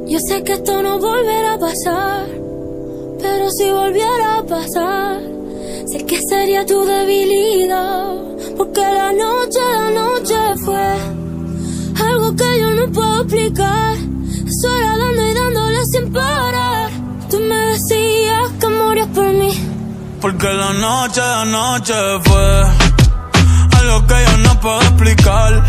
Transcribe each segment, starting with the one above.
Yo sé que esto no volverá a pasar, pero si volviera a pasar, sé que sería tu debilidad. Porque la noche fue algo que yo no puedo explicar. Eso era dando y dándole sin parar. Tú me decías que morías por mí. Porque la noche fue algo que yo no puedo explicar.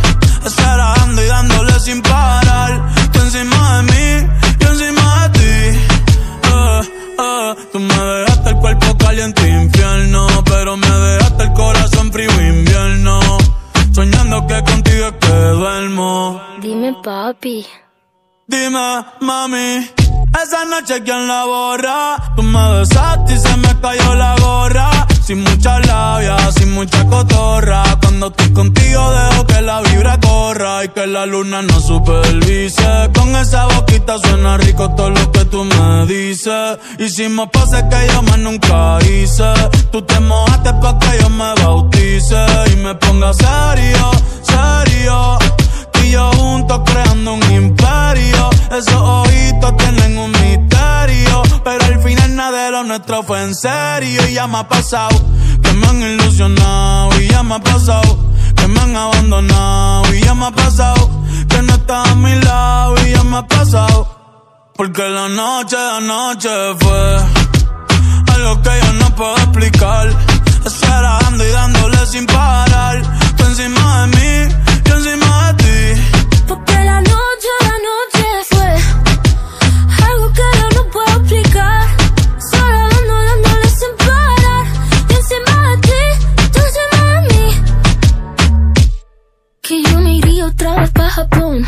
Eso era dando y dándole sin parar. Tú encima de mí, yo encima de ti. Tú me dejaste el cuerpo caliente infierno, pero me dejaste el corazón frío invierno. Soñando que contigo es que duermo. Dime, papi. Dime, mami, esa noche ¿quién la borra? Tú me besaste y se me cayó la gorra. Sin mucha labia, sin mucha cotorra. Cuando estoy contigo dejo que la vibra corra y que la luna no supervise. Con esa boquita suena rico todo lo que tú me dices. Hicimos poses que yo más nunca hice. Tú te mojaste pa' que yo me bautice y me ponga serio, serio. Y yo juntos creando un imperio. Esos ojitos tienen un misterio, pero al final nada de lo nuestro fue en serio. Y ya me ha pasado que me han ilusionado. Y ya me ha pasado que me han abandonado. Y ya me ha pasado que no estás a mi lado. Y ya me ha pasado porque la noche fue algo que yo no puedo explicar. Eso era dando y dándole sin parar. Tú encima de mí, yo encima de ti. Porque la noche fue algo que yo no puedo explicar. Solo dándole sin parar. Yo encima de ti, tú encima de mí. Que yo me iría otra vez pa' Japón.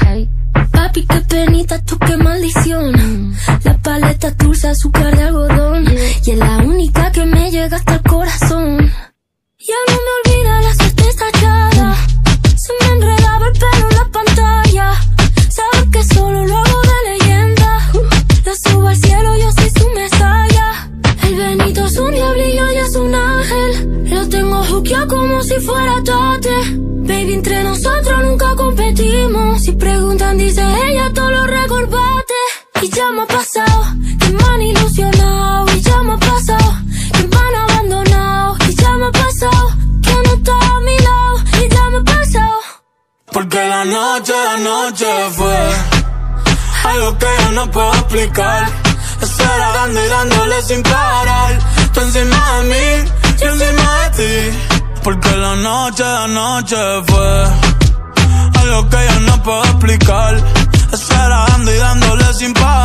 Papi, qué penita, tú qué maldición. La paleta dulce, azúcar de algodón. Y es la única que me llega hasta el corazón. Ya no me olvida la suerte estallada. Se me enredaba el pelo en la pantalla. Sabes que solo lo hago de leyenda. Lo subo al cielo, yo soy su mesaya. El Benito es un diablillo y es un ángel. Lo tengo juqueado como si fuera tate. Baby, entre nosotros nunca competimos. Si preguntan, dice ella, todo lo recordate. Y ya me ha pasado que me han ilusionado. Y ya me ha pasado que me han abandonado. Y ya me ha pasado que no está a mi lado. Y ya me ha pasado porque la noche fue algo que yo no puedo explicar. Eso era dando y dándole sin parar. Tú encima de mí, yo encima de ti. Porque la noche fue algo que yo no puedo explicar. Eso era dando y dándole sin parar.